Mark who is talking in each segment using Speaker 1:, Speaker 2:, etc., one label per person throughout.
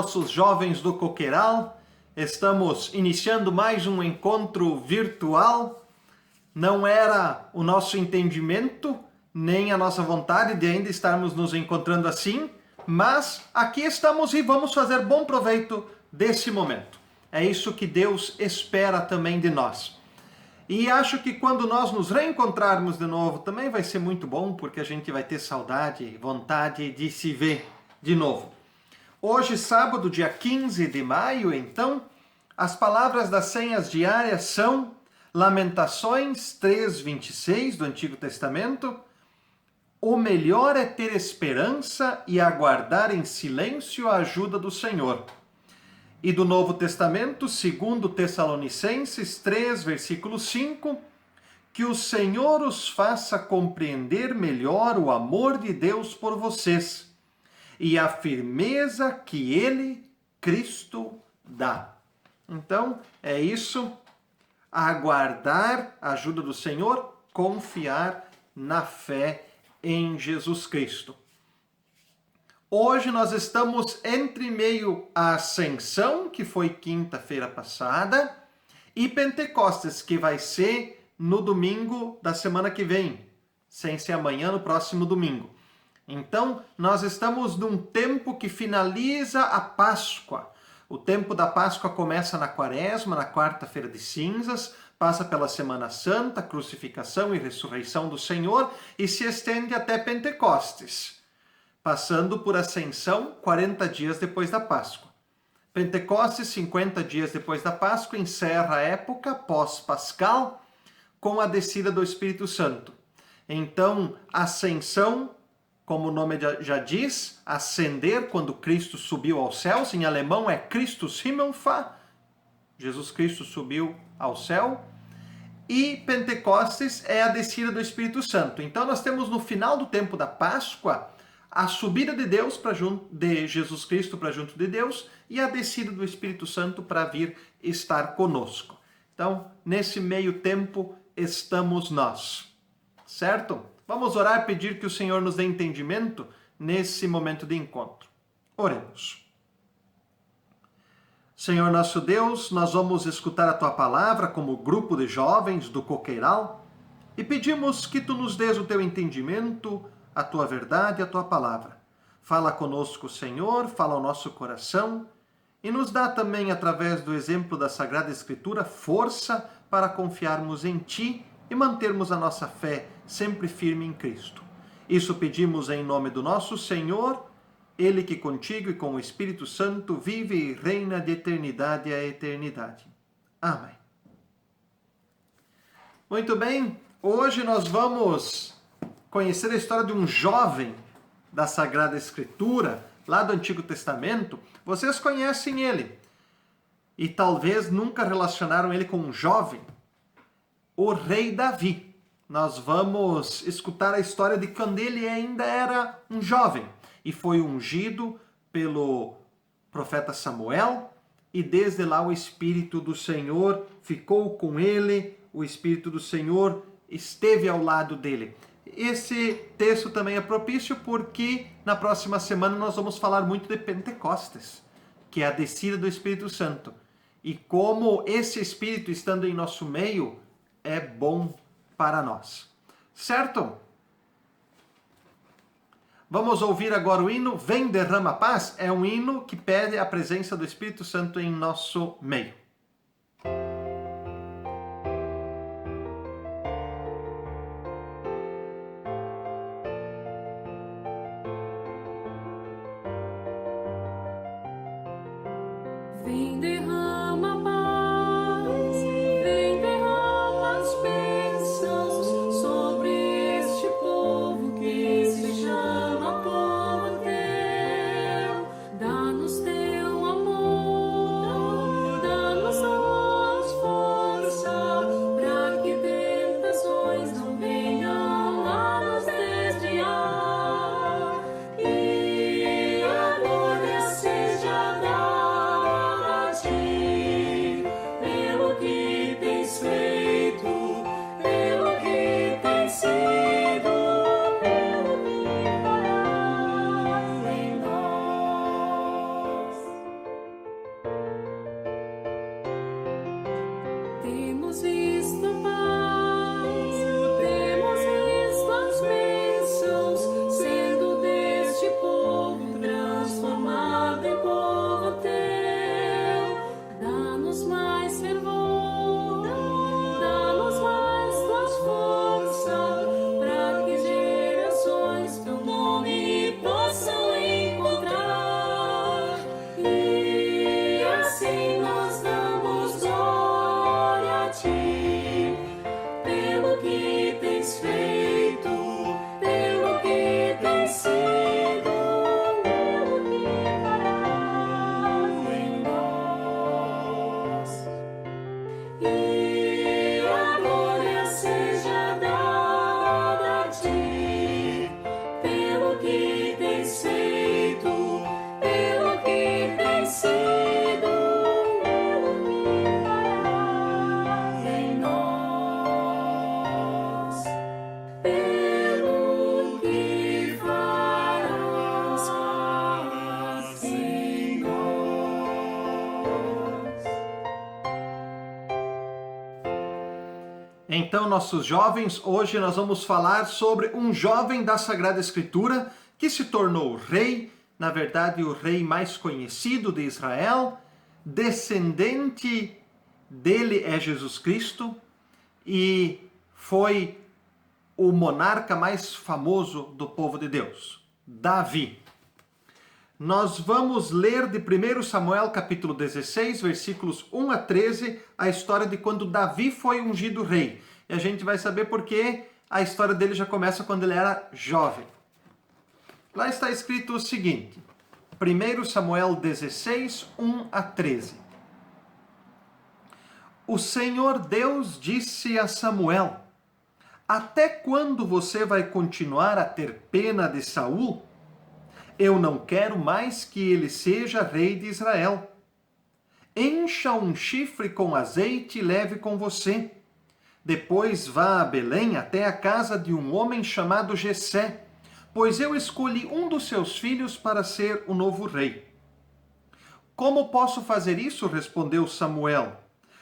Speaker 1: nossos jovens do Coqueiral. Estamos iniciando mais um encontro virtual. Não era o nosso entendimento, nem a nossa vontade de ainda estarmos nos encontrando assim, mas aqui estamos e vamos fazer bom proveito desse momento. É isso que Deus espera também de nós. E acho que quando nós nos reencontrarmos de novo também vai ser muito bom, porque a gente vai ter saudade e vontade de se ver de novo. Hoje, sábado, dia 15 de maio, então, as palavras das senhas diárias são Lamentações 3:26 do Antigo Testamento. O melhor é ter esperança e aguardar em silêncio a ajuda do Senhor. E do Novo Testamento, 2 Tessalonicenses 3, versículo 5, que o Senhor os faça compreender melhor o amor de Deus por vocês e a firmeza que Ele, Cristo, dá. Então, é isso, aguardar a ajuda do Senhor, confiar na fé em Jesus Cristo. Hoje nós estamos entre meio à Ascensão, que foi quinta-feira passada, e Pentecostes, que vai ser no domingo da semana que vem, sem ser amanhã, no próximo domingo. Então, nós estamos num tempo que finaliza a Páscoa. O tempo da Páscoa começa na Quaresma, na quarta-feira de cinzas, passa pela Semana Santa, crucificação e ressurreição do Senhor, e se estende até Pentecostes, passando por Ascensão, 40 dias depois da Páscoa. Pentecostes, 50 dias depois da Páscoa, encerra a época pós-pascal com a descida do Espírito Santo. Então, Ascensão, como o nome já diz, ascender quando Cristo subiu aos céus, em alemão é Christus Himmelfahrt, Jesus Cristo subiu ao céu, e Pentecostes é a descida do Espírito Santo. Então, nós temos no final do tempo da Páscoa a subida de Deus de Jesus Cristo para junto de Deus e a descida do Espírito Santo para vir estar conosco. Então, nesse meio tempo estamos nós, certo? Vamos orar e pedir que o Senhor nos dê entendimento nesse momento de encontro. Oremos. Senhor nosso Deus, nós vamos escutar a Tua palavra como grupo de jovens do Coqueiral e pedimos que Tu nos dês o Teu entendimento, a Tua verdade e a Tua palavra. Fala conosco, Senhor, fala ao nosso coração e nos dá também, através do exemplo da Sagrada Escritura, força para confiarmos em Ti e mantermos a nossa fé sempre firme em Cristo. Isso pedimos em nome do nosso Senhor, Ele que contigo e com o Espírito Santo vive e reina de eternidade a eternidade. Amém. Muito bem, hoje nós vamos conhecer a história de um jovem da Sagrada Escritura, lá do Antigo Testamento. Vocês conhecem ele e talvez nunca relacionaram ele com um jovem. O rei Davi. Nós vamos escutar a história de quando ele ainda era um jovem e foi ungido pelo profeta Samuel, e desde lá o Espírito do Senhor ficou com ele, o Espírito do Senhor esteve ao lado dele. Esse texto também é propício porque na próxima semana nós vamos falar muito de Pentecostes, que é a descida do Espírito Santo, e como esse Espírito estando em nosso meio é bom para nós. Certo? Vamos ouvir agora o hino Vem Derrama Paz. É um hino que pede a presença do Espírito Santo em nosso meio.
Speaker 2: Vem derrama paz, vem derrama as bênçãos sobre este povo que se chama povo teu. Dá-nos teu amor, dá-nos a voz força, para que tentações não venham a nos desviar. E a glória seja dada a ti. Temos visto a paz, temos visto as bênçãos sendo deste povo transformado em povo teu. Dá-nos mais fervor, dá-nos mais tuas forças, para que gerações teu nome possam encontrar. E assim nós damos glória a ti, pelo que tens feito, pelo que tens sido, pelo que farás em nós. E a glória seja dada a ti, pelo que tens feito, pelo que tens sido, pelo que farás em nós, pelo que farás em nós.
Speaker 1: Então, nossos jovens, hoje nós vamos falar sobre um jovem da Sagrada Escritura que se tornou rei, na verdade o rei mais conhecido de Israel, descendente dele é Jesus Cristo e foi o monarca mais famoso do povo de Deus, Davi. Nós vamos ler de 1 Samuel capítulo 16, versículos 1 a 13, a história de quando Davi foi ungido rei. E a gente vai saber porque a história dele já começa quando ele era jovem. Lá está escrito o seguinte, 1 Samuel 16, 1 a 13. O Senhor Deus disse a Samuel: até quando você vai continuar a ter pena de Saul? Eu não quero mais que ele seja rei de Israel. Encha um chifre com azeite e leve com você. Depois vá a Belém até a casa de um homem chamado Jessé, pois eu escolhi um dos seus filhos para ser o novo rei. Como posso fazer isso? Respondeu Samuel.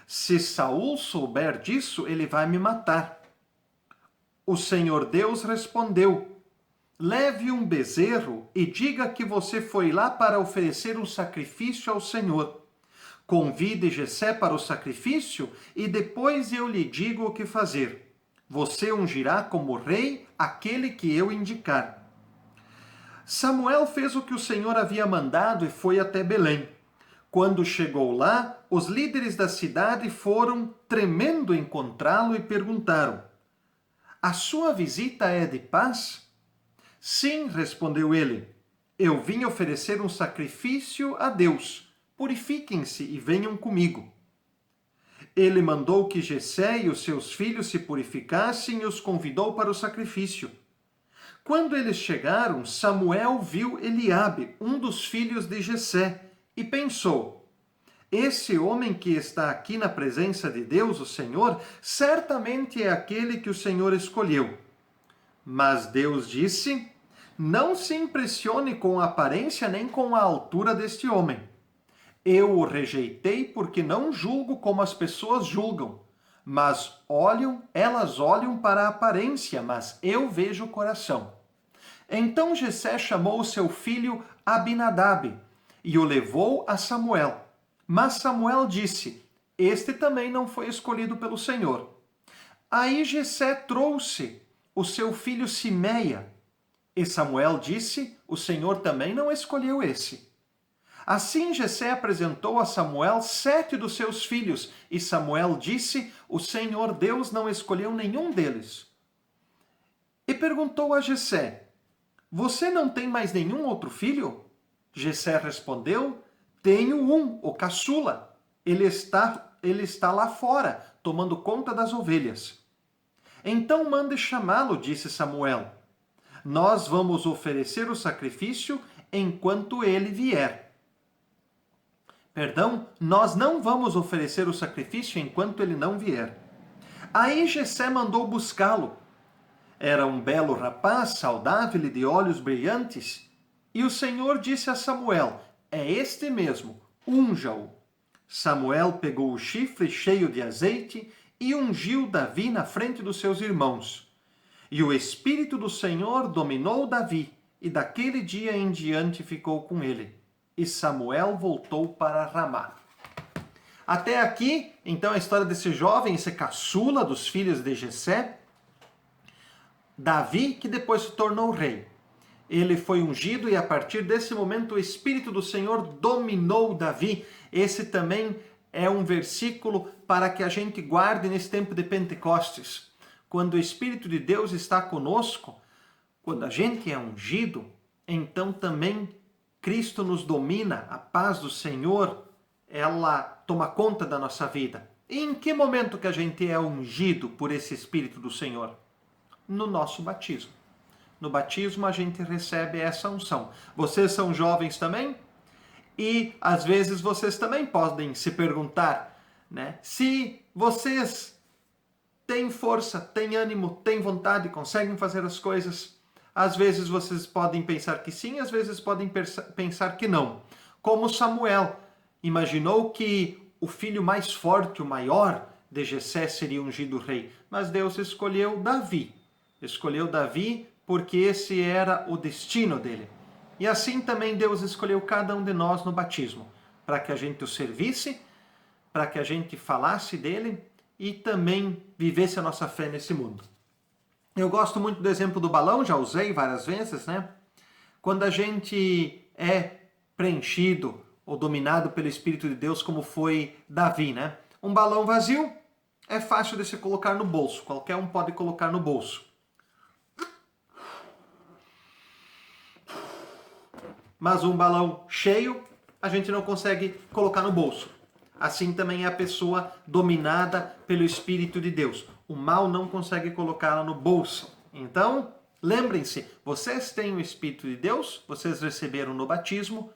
Speaker 1: Se Saul souber disso, ele vai me matar. O Senhor Deus respondeu: leve um bezerro e diga que você foi lá para oferecer um sacrifício ao Senhor. Convide Jessé para o sacrifício e depois eu lhe digo o que fazer. Você ungirá como rei aquele que eu indicar. Samuel fez o que o Senhor havia mandado e foi até Belém. Quando chegou lá, os líderes da cidade foram tremendo encontrá-lo e perguntaram: a sua visita é de paz? Sim, respondeu ele. Eu vim oferecer um sacrifício a Deus. Purifiquem-se e venham comigo. Ele mandou que Jessé e os seus filhos se purificassem e os convidou para o sacrifício. Quando eles chegaram, Samuel viu Eliabe, um dos filhos de Jessé, e pensou: esse homem que está aqui na presença de Deus, o Senhor, certamente é aquele que o Senhor escolheu. Mas Deus disse: não se impressione com a aparência nem com a altura deste homem. Eu o rejeitei porque não julgo como as pessoas julgam, mas elas olham para a aparência, mas eu vejo o coração. Então Jessé chamou seu filho Abinadab e o levou a Samuel. Mas Samuel disse: este também não foi escolhido pelo Senhor. Aí Jessé trouxe o seu filho Simeia. E Samuel disse: o Senhor também não escolheu esse. Assim Jessé apresentou a Samuel 7 dos seus filhos, e Samuel disse: o Senhor Deus não escolheu nenhum deles. E perguntou a Jessé: você não tem mais nenhum outro filho? Jessé respondeu: tenho um, o caçula. Ele está lá fora, tomando conta das ovelhas. Então mande chamá-lo, disse Samuel. Nós vamos oferecer o sacrifício enquanto ele vier. Nós não vamos oferecer o sacrifício enquanto ele não vier. Aí Jessé mandou buscá-lo. Era um belo rapaz, saudável e de olhos brilhantes. E o Senhor disse a Samuel: é este mesmo, unja-o. Samuel pegou o chifre cheio de azeite e ungiu Davi na frente dos seus irmãos. E o Espírito do Senhor dominou Davi, e daquele dia em diante ficou com ele. E Samuel voltou para Ramá. Até aqui, então, a história desse jovem, esse caçula dos filhos de Jessé, Davi, que depois se tornou rei. Ele foi ungido e a partir desse momento o Espírito do Senhor dominou Davi. Esse também é um versículo para que a gente guarde nesse tempo de Pentecostes. Quando o Espírito de Deus está conosco, quando a gente é ungido, então também Cristo nos domina, a paz do Senhor, ela toma conta da nossa vida. E em que momento que a gente é ungido por esse Espírito do Senhor? No nosso batismo. No batismo a gente recebe essa unção. Vocês são jovens também? E às vezes vocês também podem se perguntar, né? Se vocês têm força, têm ânimo, têm vontade, conseguem fazer as coisas. Às vezes vocês podem pensar que sim, às vezes podem pensar que não. Como Samuel imaginou que o filho mais forte, o maior de Jessé seria ungido rei, mas Deus escolheu Davi. Escolheu Davi porque esse era o destino dele. E assim também Deus escolheu cada um de nós no batismo, para que a gente o servisse, para que a gente falasse dele e também vivesse a nossa fé nesse mundo. Eu gosto muito do exemplo do balão, já usei várias vezes, né? Quando a gente é preenchido ou dominado pelo Espírito de Deus, como foi Davi, né? Um balão vazio é fácil de se colocar no bolso, qualquer um pode colocar no bolso. Mas um balão cheio, a gente não consegue colocar no bolso. Assim também é a pessoa dominada pelo Espírito de Deus. O mal não consegue colocá-la no bolso. Então, lembrem-se, vocês têm o Espírito de Deus, vocês receberam no batismo,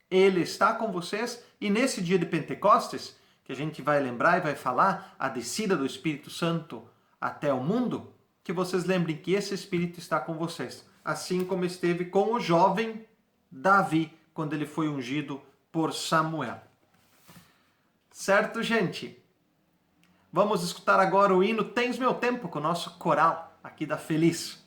Speaker 1: ele está com vocês, e nesse dia de Pentecostes, que a gente vai lembrar e vai falar a descida do Espírito Santo até o mundo, que vocês lembrem que esse Espírito está com vocês. Assim como esteve com o jovem Davi, quando ele foi ungido por Samuel. Certo, gente? Vamos escutar agora o hino Tens Meu Tempo, com o nosso coral aqui da Feliz.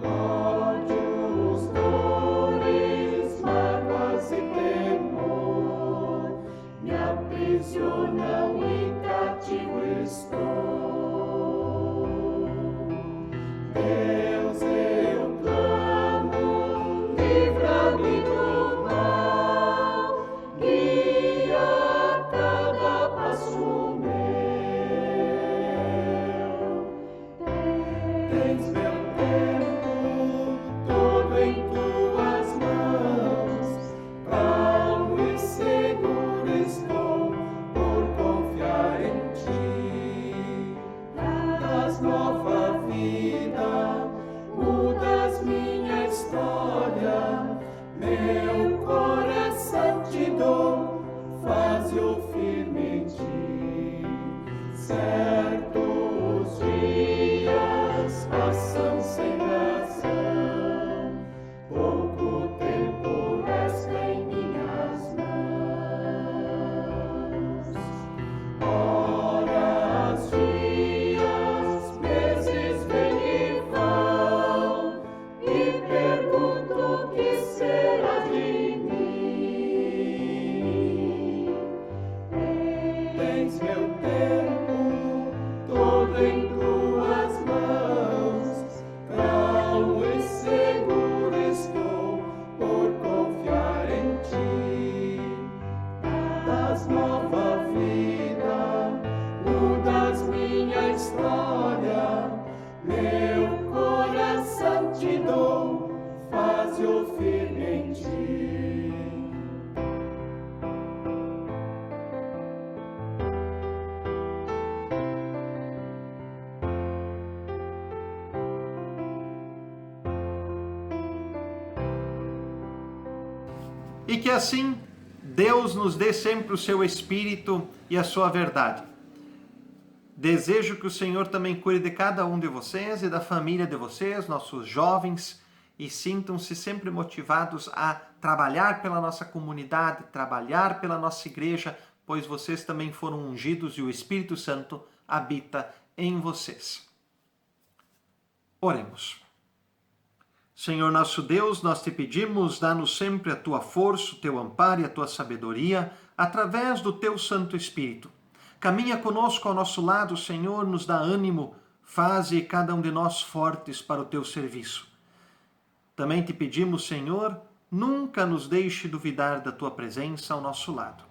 Speaker 2: Ódios, dores, mágoas.
Speaker 1: E que assim Deus nos dê sempre o seu Espírito e a sua verdade. Desejo que o Senhor também cuide de cada um de vocês e da família de vocês, nossos jovens, e sintam-se sempre motivados a trabalhar pela nossa comunidade, trabalhar pela nossa igreja, pois vocês também foram ungidos e o Espírito Santo habita em vocês. Oremos. Senhor nosso Deus, nós te pedimos, dá-nos sempre a tua força, o teu amparo e a tua sabedoria, através do teu Santo Espírito. Caminha conosco ao nosso lado, Senhor, nos dá ânimo, faze cada um de nós fortes para o teu serviço. Também te pedimos, Senhor, nunca nos deixe duvidar da tua presença ao nosso lado.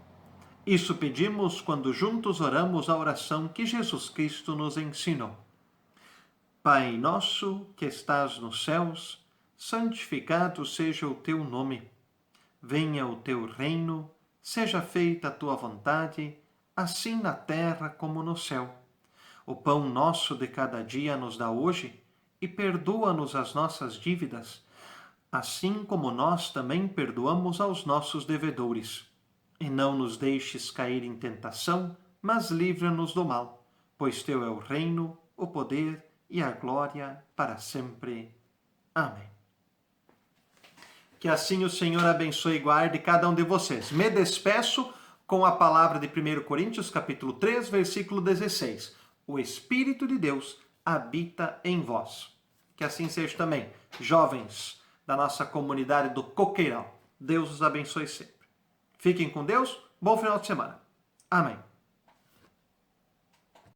Speaker 1: Isso pedimos quando juntos oramos a oração que Jesus Cristo nos ensinou. Pai nosso que estás nos céus, santificado seja o teu nome. Venha o teu reino, seja feita a tua vontade, assim na terra como no céu. O pão nosso de cada dia nos dá hoje, e perdoa-nos as nossas dívidas, assim como nós também perdoamos aos nossos devedores. E não nos deixes cair em tentação, mas livra-nos do mal, pois teu é o reino, o poder e a glória para sempre. Amém. Que assim o Senhor abençoe e guarde cada um de vocês. Me despeço com a palavra de 1 Coríntios, capítulo 3, versículo 16. O Espírito de Deus habita em vós. Que assim seja também, jovens da nossa comunidade do Coqueirão. Deus os abençoe sempre. Fiquem com Deus. Bom final de semana. Amém.